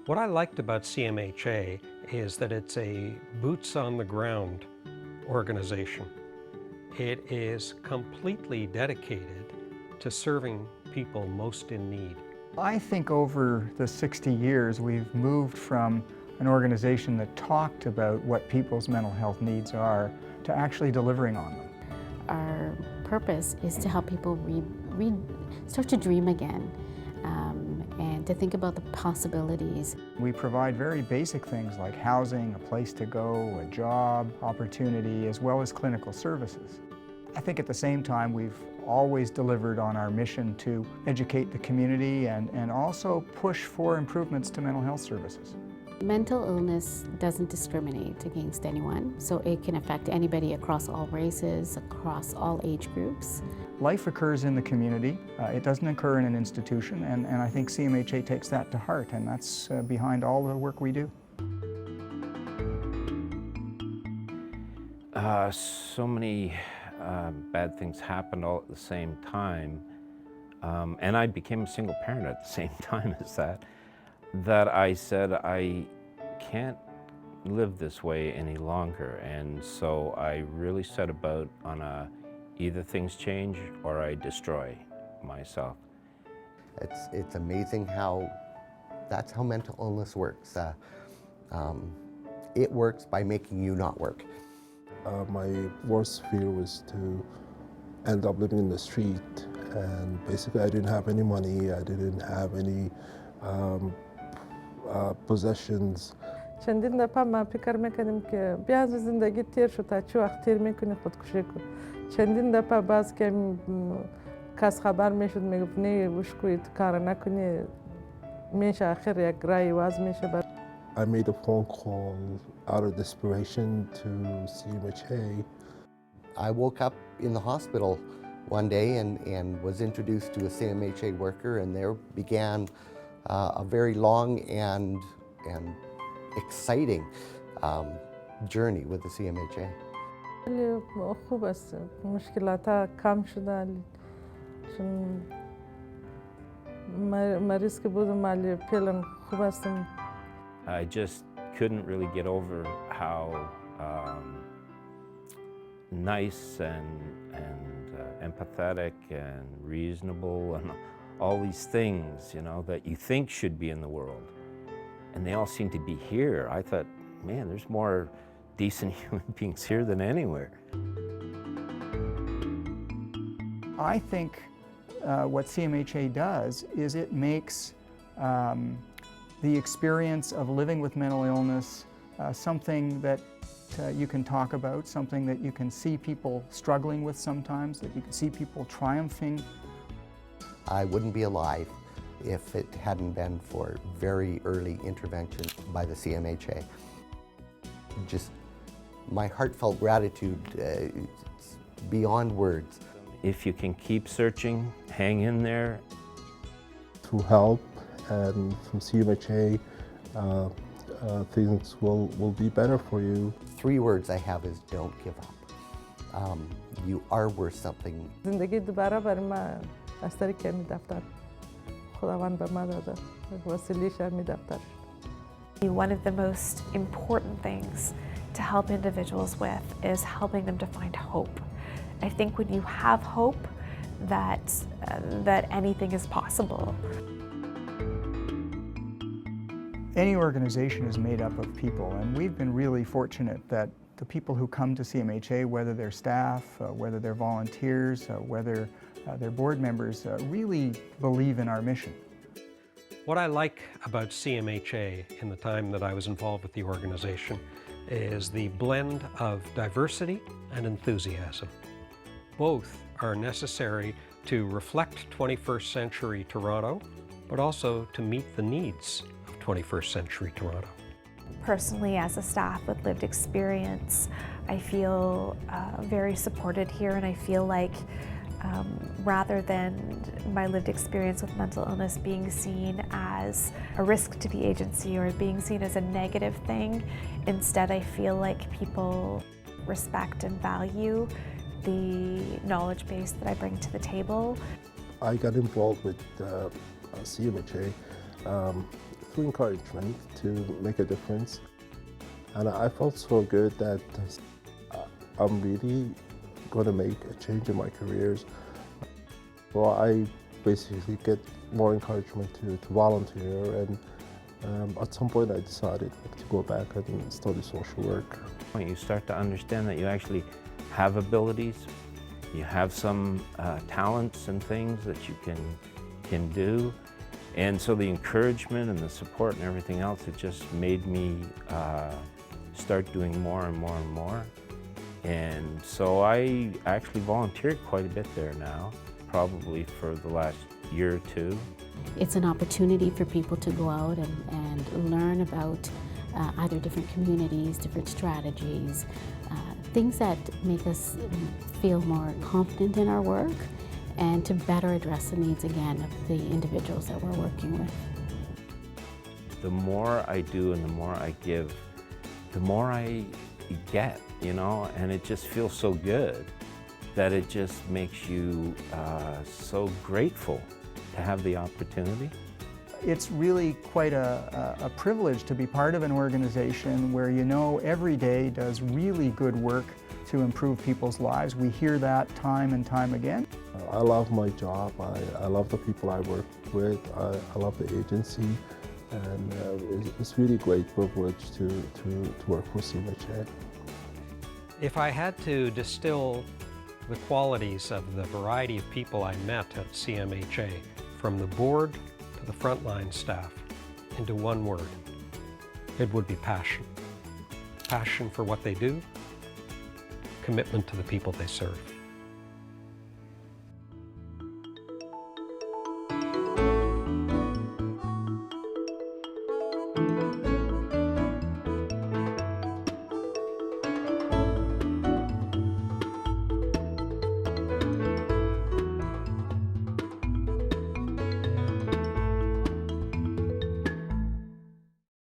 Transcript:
What I liked about CMHA is that it's a boots-on-the-ground organization. It is completely dedicated to serving people most in need. I think over the 60 years we've moved from an organization that talked about what people's mental health needs are to actually delivering on them. Our purpose is to help people start to dream again and to think about the possibilities. We provide very basic things like housing, a place to go, a job, opportunity, as well as clinical services. I think at the same time we've always delivered on our mission to educate the community and also push for improvements to mental health services. Mental illness doesn't discriminate against anyone, so it can affect anybody across all races, across all age groups. Life occurs in the community. It doesn't occur in an institution, and I think CMHA takes that to heart, and that's behind all the work we do. So many bad things happened all at the same time, and I became a single parent at the same time as that I said I can't live this way any longer, and so I really set about on either things change or I destroy myself. It's amazing how that's how mental illness works. It works by making you not work. My worst fear was to end up living in the street, and basically I didn't have any money, I didn't have any possessions. چندین دفعه من فکر میکنیم که بیا از زندگی تیر شد تا چه وقت تیر میکنی خودکشی کن. چندین دفعه باز که کس خبر میشد میگفت نه وش کنید کار نکنی میشه آخر یک رای واز میشه. I made a phone call out of desperation to CMHA. I woke up in the hospital one day and was introduced to a CMHA worker, and there began a very long and exciting journey with the CMHA. خوب است. مشکلات کم شده. چون مریض که بودم مالی فعلا خوب هستم. I just couldn't really get over how nice and empathetic and reasonable and all these things, you know, that you think should be in the world. And they all seem to be here. I thought, man, there's more decent human beings here than anywhere. I think what CMHA does is it makes the experience of living with mental illness something that you can talk about, something that you can see people struggling with sometimes, that you can see people triumphing. I wouldn't be alive if it hadn't been for very early intervention by the CMHA. Just my heartfelt gratitude, it's beyond words. If you can keep searching, hang in there. Through help and from CMHA, things will be better for you. 3 words I have is don't give up. You are worth something. زندگی دوباره بر من از طریق می دفتر خداوند به من داده وسیله‌اش می دفتر. One of the most important things to help individuals with is helping them to find hope. I think when you have hope, that anything is possible. Any organization is made up of people, and we've been really fortunate that the people who come to CMHA, whether they're staff, whether they're volunteers, whether they're board members, really believe in our mission. What I like about CMHA in the time that I was involved with the organization is the blend of diversity and enthusiasm. Both are necessary to reflect 21st century Toronto, but also to meet the needs of 21st century Toronto. Personally, as a staff with lived experience, I feel very supported here, and I feel like rather than my lived experience with mental illness being seen as a risk to the agency or being seen as a negative thing, instead I feel like people respect and value the knowledge base that I bring to the table. I got involved with CMHA beautiful encouragement to make a difference. And I felt so good that I'm really going to make a change in my careers. So I basically get more encouragement to volunteer, and at some point I decided to go back and study social work. You start to understand that you actually have abilities, you have some talents and things that you can do. And so the encouragement and the support and everything else, it just made me start doing more and more and more. And so I actually volunteered quite a bit there now, probably for the last year or two. It's an opportunity for people to go out and learn about either different communities, different strategies, things that make us feel more confident in our work and to better address the needs again of the individuals that we're working with. The more I do and the more I give, the more I get, you know, and it just feels so good that it just makes you so grateful to have the opportunity. It's really quite a privilege to be part of an organization where you know every day does really good work to improve people's lives. We hear that time and time again. I love my job, I love the people I work with, I love the agency, and it's really a great privilege to work for CMHA. If I had to distill the qualities of the variety of people I met at CMHA, from the board to the frontline staff, into one word, it would be passion. Passion for what they do, commitment to the people they serve.